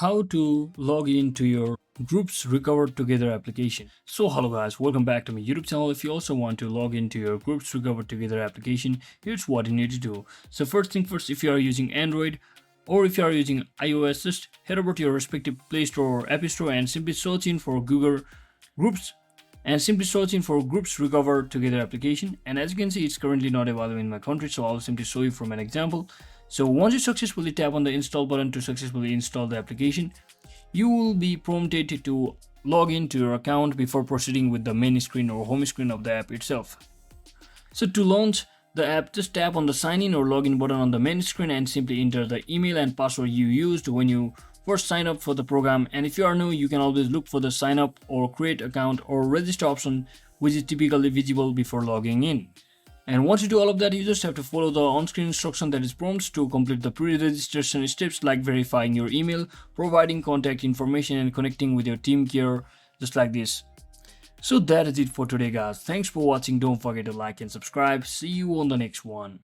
how to log into your Groups Recover Together application. So hello guys, welcome back to my YouTube channel. If you also want to log into your Groups Recover Together application, here's what you need to do. So first thing first, if you are using Android or if you are using iOS, just head over to your respective Play Store or App Store and simply search in for Google Groups and simply search in for Groups Recover Together application. And as you can see, it's currently not available in my country, so I'll simply show you from an example. So once you successfully tap on the install button to successfully install the application, you will be prompted to log into your account before proceeding with the main screen or home screen of the app itself. So to launch the app, just tap on the sign in or login button on the main screen and simply enter the email and password you used when you first sign up for the program. And if you are new, you can always look for the sign up or create account or register option, which is typically visible before logging in. And once you do all of that, you just have to follow the on-screen instruction that is prompted to complete the pre-registration steps like verifying your email, providing contact information and connecting with your team care, just like this. So that is it for today guys. Thanks for watching. Don't forget to like and subscribe. See you on the next one.